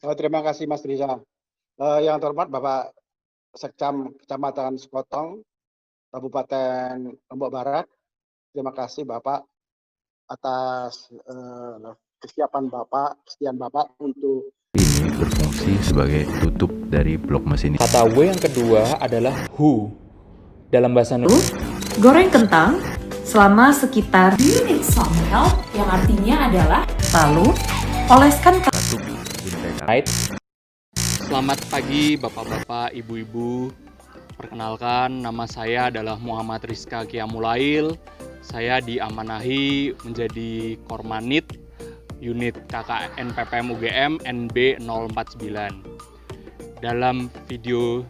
Terima kasih Mas Riza. Yang terhormat Bapak Sekcam Kecamatan Sekotong, Kabupaten Lombok Barat. Terima kasih Bapak atas kesediaan Bapak untuk Ini berfungsi sebagai tutup dari blok mesin. Kata W yang kedua adalah who. Dalam bahasa Indonesia, goreng kentang selama sekitar "Do you need some help?" yang artinya adalah lalu oleskan Satu bingkai right? Selamat pagi Bapak-bapak, Ibu-ibu. Perkenalkan, nama saya adalah Muhammad Rizka Kiamulail. Saya diamanahi menjadi Kormanit Unit KKN PPM UGM NB 049. Dalam video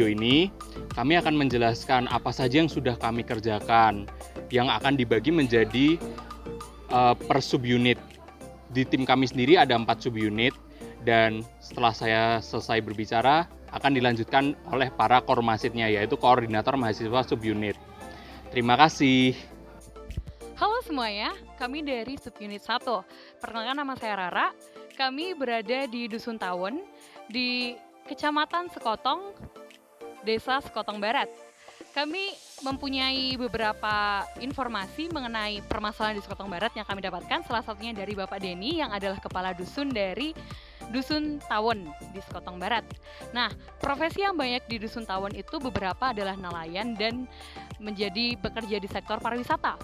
ini, kami akan menjelaskan apa saja yang sudah kami kerjakan, yang akan dibagi menjadi per subunit. Di tim kami sendiri ada 4 subunit, dan setelah saya selesai berbicara, akan dilanjutkan oleh para kormasitnya, yaitu koordinator mahasiswa subunit. Terima kasih. Halo semuanya, kami dari Subunit 1. Perkenalkan, nama saya Rara. Kami berada di Dusun Tawon, di Kecamatan Sekotong, Desa Sekotong Barat. Kami mempunyai beberapa informasi mengenai permasalahan di Sekotong Barat yang kami dapatkan, salah satunya dari Bapak Denny yang adalah kepala dusun dari Dusun Tawon di Sekotong Barat. Nah, profesi yang banyak di Dusun Tawon itu beberapa adalah nelayan dan menjadi bekerja di sektor pariwisata.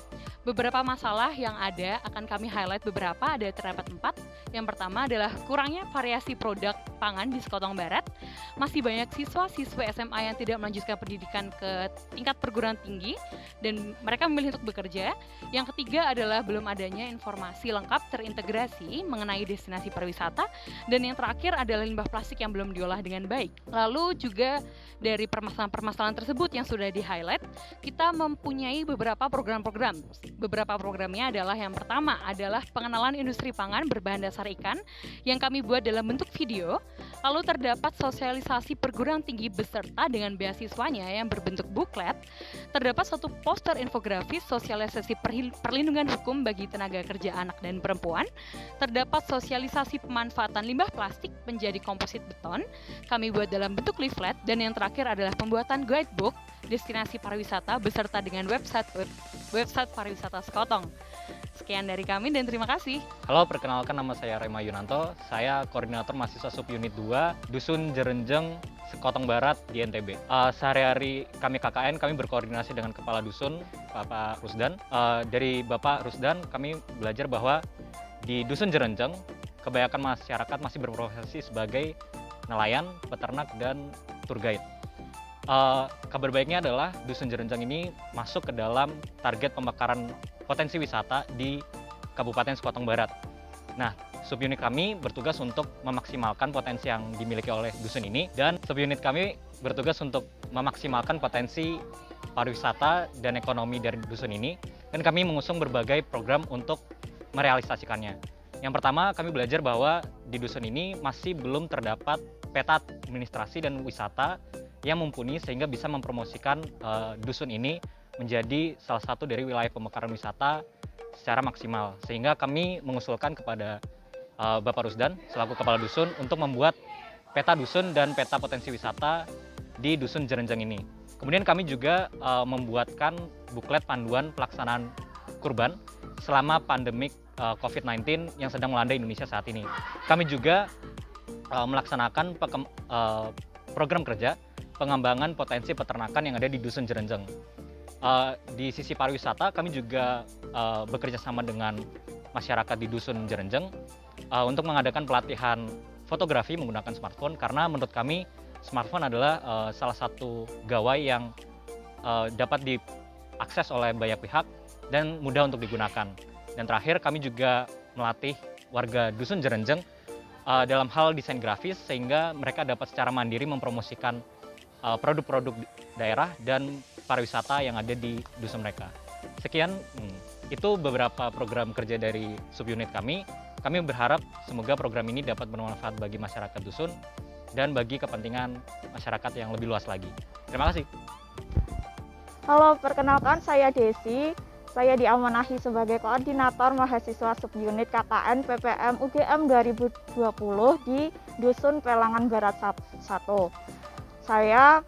Beberapa masalah yang ada akan kami highlight beberapa, ada terdapat 4. Yang pertama adalah kurangnya variasi produk pangan di Sekotong Barat. Masih banyak siswa-siswa SMA yang tidak melanjutkan pendidikan ke tingkat perguruan tinggi dan mereka memilih untuk bekerja. Yang ketiga adalah belum adanya informasi lengkap terintegrasi mengenai destinasi pariwisata. Dan yang terakhir adalah limbah plastik yang belum diolah dengan baik. Lalu juga dari permasalahan-permasalahan tersebut yang sudah di-highlight, kita mempunyai beberapa program-program. Beberapa programnya adalah, yang pertama adalah pengenalan industri pangan berbahan dasar ikan yang kami buat dalam bentuk video. Lalu terdapat sosialisasi perguruan tinggi beserta dengan beasiswanya yang berbentuk buklet. Terdapat satu poster infografis sosialisasi perlindungan hukum bagi tenaga kerja anak dan perempuan. Terdapat sosialisasi pemanfaatan limbah plastik menjadi komposit beton. Kami buat dalam bentuk leaflet. Dan yang terakhir adalah pembuatan guidebook destinasi pariwisata beserta dengan website pariwisata Sekotong. Sekian dari kami dan terima kasih. Halo, perkenalkan, nama saya Rema Yunanto. Saya koordinator mahasiswa subunit 2 Dusun Jerenjeng, Sekotong Barat di NTB. Sehari-hari kami KKN, kami berkoordinasi dengan Kepala Dusun, Bapak Rusdan. Dari Bapak Rusdan, kami belajar bahwa di Dusun Jerenjeng, kebanyakan masyarakat masih berprofesi sebagai nelayan, peternak, dan tour guide. Kabar baiknya adalah Dusun Jerenjeng ini masuk ke dalam target pemekaran potensi wisata di Kabupaten Sekotong Barat. Nah, subunit kami bertugas untuk memaksimalkan potensi yang dimiliki oleh dusun ini, dan subunit kami bertugas untuk memaksimalkan potensi pariwisata dan ekonomi dari dusun ini, dan kami mengusung berbagai program untuk merealisasikannya. Yang pertama, kami belajar bahwa di dusun ini masih belum terdapat peta administrasi dan wisata yang mumpuni sehingga bisa mempromosikan dusun ini menjadi salah satu dari wilayah pemekaran wisata secara maksimal. Sehingga kami mengusulkan kepada Bapak Rusdan selaku Kepala Dusun untuk membuat peta dusun dan peta potensi wisata di Dusun Jerenjeng ini. Kemudian kami juga membuatkan buklet panduan pelaksanaan kurban selama pandemik COVID-19 yang sedang melanda Indonesia saat ini. Kami juga melaksanakan program kerja pengembangan potensi peternakan yang ada di Dusun Jerenjeng. Di sisi pariwisata, kami juga bekerja sama dengan masyarakat di Dusun Jerenjeng untuk mengadakan pelatihan fotografi menggunakan smartphone, karena menurut kami smartphone adalah salah satu gawai yang dapat diakses oleh banyak pihak dan mudah untuk digunakan. Dan terakhir, kami juga melatih warga Dusun Jerenjeng dalam hal desain grafis sehingga mereka dapat secara mandiri mempromosikan produk-produk daerah dan pariwisata yang ada di dusun mereka. Sekian, itu beberapa program kerja dari subunit kami. Kami berharap semoga program ini dapat bermanfaat bagi masyarakat dusun dan bagi kepentingan masyarakat yang lebih luas lagi. Terima kasih. Halo, perkenalkan saya Desi. saya diamanahi sebagai koordinator mahasiswa subunit KKN PPM UGM 2020 di Dusun Pelangan Barat 1. Saya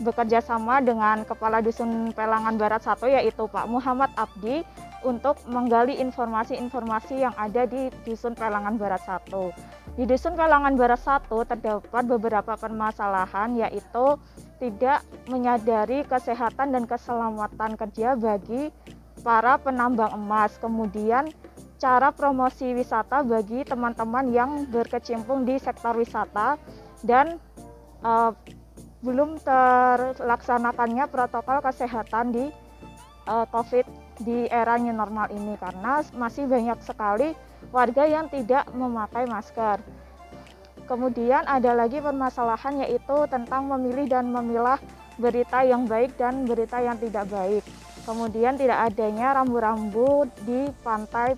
bekerja sama dengan Kepala Dusun Pelangan Barat 1 yaitu Pak Muhammad Abdi untuk menggali informasi-informasi yang ada di Dusun Pelangan Barat 1. Di Dusun Pelangan Barat 1 terdapat beberapa permasalahan yaitu tidak menyadari kesehatan dan keselamatan kerja bagi para penambang emas. Kemudian cara promosi wisata bagi teman-teman yang berkecimpung di sektor wisata dan belum terlaksanakannya protokol kesehatan di COVID di era new normal ini karena masih banyak sekali warga yang tidak memakai masker. Kemudian ada lagi permasalahan yaitu tentang memilih dan memilah berita yang baik dan berita yang tidak baik. Kemudian tidak adanya rambu-rambu di pantai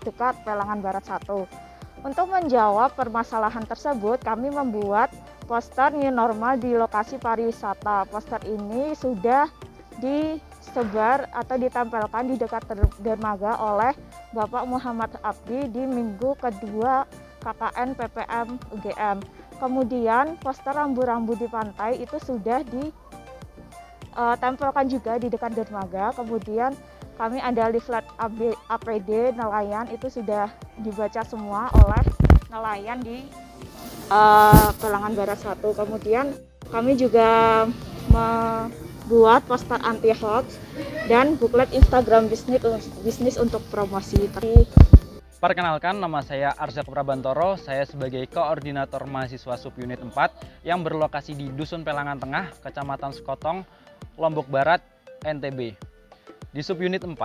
dekat Pelangan Barat 1. Untuk menjawab permasalahan tersebut, kami membuat poster new normal di lokasi pariwisata. Poster ini sudah disebar atau ditempelkan di dekat dermaga oleh Bapak Muhammad Abdi di minggu kedua KKN PPM UGM. Kemudian poster rambu-rambu di pantai itu sudah ditempelkan juga di dekat dermaga. Kemudian kami ada leaflet APD nelayan itu sudah dibaca semua oleh nelayan di Pelangan Barat 1. Kemudian kami juga membuat poster anti hoax dan buklet Instagram bisnis untuk promosi. Perkenalkan, nama saya Arzak Prabantoro. Saya sebagai koordinator mahasiswa subunit 4 yang berlokasi di Dusun Pelangan Tengah, Kecamatan Sekotong, Lombok Barat, NTB. Di subunit 4,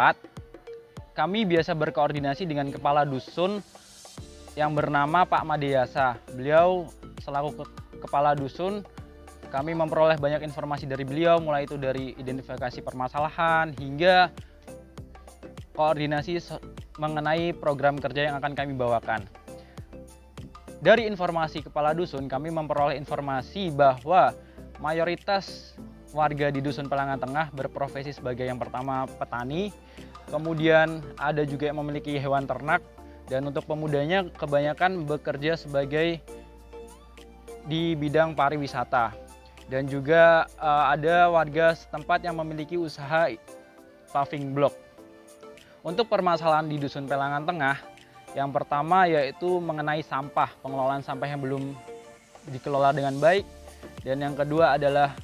kami biasa berkoordinasi dengan kepala dusun yang bernama Pak Madeyasa. Beliau selaku kepala dusun, kami memperoleh banyak informasi dari beliau, mulai itu dari identifikasi permasalahan hingga koordinasi mengenai program kerja yang akan kami bawakan. Dari informasi kepala dusun, kami memperoleh informasi bahwa mayoritas warga di Dusun Pelangan Tengah berprofesi sebagai yang pertama petani, kemudian ada juga yang memiliki hewan ternak, dan untuk pemudanya kebanyakan bekerja sebagai di bidang pariwisata. Dan juga ada warga setempat yang memiliki usaha paving block. Untuk permasalahan di Dusun Pelangan Tengah, yang pertama yaitu mengenai sampah, pengelolaan sampah yang belum dikelola dengan baik, dan yang kedua adalah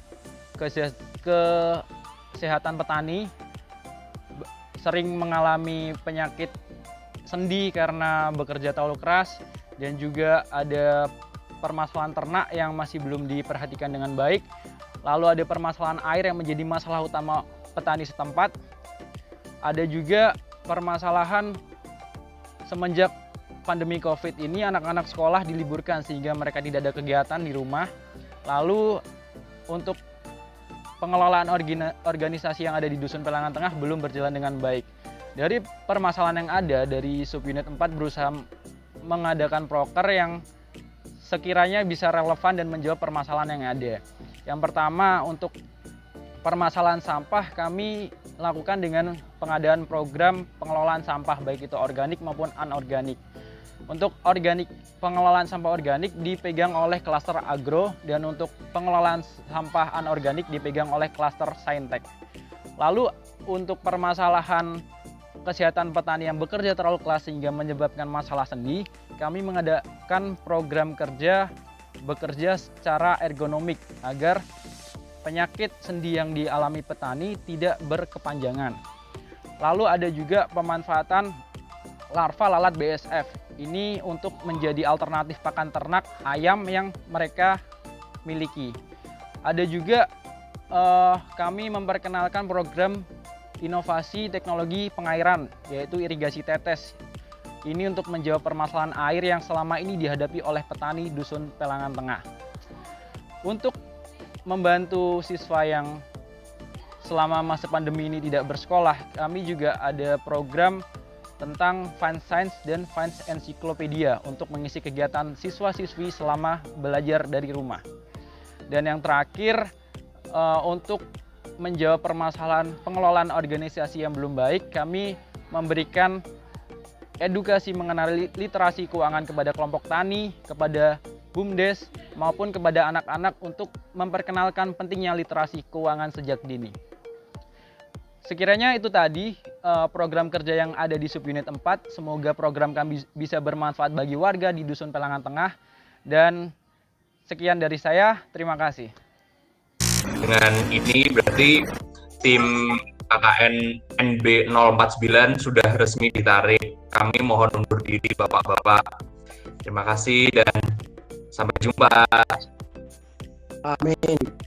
kesehatan petani sering mengalami penyakit sendi karena bekerja terlalu keras, dan juga ada permasalahan ternak yang masih belum diperhatikan dengan baik. Lalu ada permasalahan air yang menjadi masalah utama petani setempat. Ada juga permasalahan semenjak pandemi COVID ini anak-anak sekolah diliburkan sehingga mereka tidak ada kegiatan di rumah. Lalu untuk pengelolaan organisasi yang ada di Dusun Pelangan Tengah belum berjalan dengan baik. Dari permasalahan yang ada, dari subunit 4 berusaha mengadakan proker yang sekiranya bisa relevan dan menjawab permasalahan yang ada. Yang pertama, untuk permasalahan sampah kami lakukan dengan pengadaan program pengelolaan sampah baik itu organik maupun anorganik. Untuk pengelolaan sampah organik dipegang oleh klaster agro, dan untuk pengelolaan sampah anorganik dipegang oleh klaster saintek. Lalu untuk permasalahan kesehatan petani yang bekerja terlalu keras sehingga menyebabkan masalah sendi, kami mengadakan program kerja bekerja secara ergonomik agar penyakit sendi yang dialami petani tidak berkepanjangan. Lalu ada juga pemanfaatan larva lalat BSF. Ini untuk menjadi alternatif pakan ternak ayam yang mereka miliki. Ada juga kami memperkenalkan program inovasi teknologi pengairan, yaitu irigasi tetes. Ini untuk menjawab permasalahan air yang selama ini dihadapi oleh petani Dusun Pelangan Tengah. Untuk membantu siswa yang selama masa pandemi ini tidak bersekolah, kami juga ada program tentang Fun Science dan Fun Encyclopedia untuk mengisi kegiatan siswa-siswi selama belajar dari rumah. Dan yang terakhir, untuk menjawab permasalahan pengelolaan organisasi yang belum baik, kami memberikan edukasi mengenai literasi keuangan kepada kelompok tani, kepada BUMDes, maupun kepada anak-anak untuk memperkenalkan pentingnya literasi keuangan sejak dini. Sekiranya itu tadi program kerja yang ada di subunit 4. Semoga program kami bisa bermanfaat bagi warga di Dusun Pelangan Tengah. Dan sekian dari saya, terima kasih. Dengan ini berarti tim KKN NB 049 sudah resmi ditarik. Kami mohon undur diri Bapak-Bapak. Terima kasih dan sampai jumpa. Amin.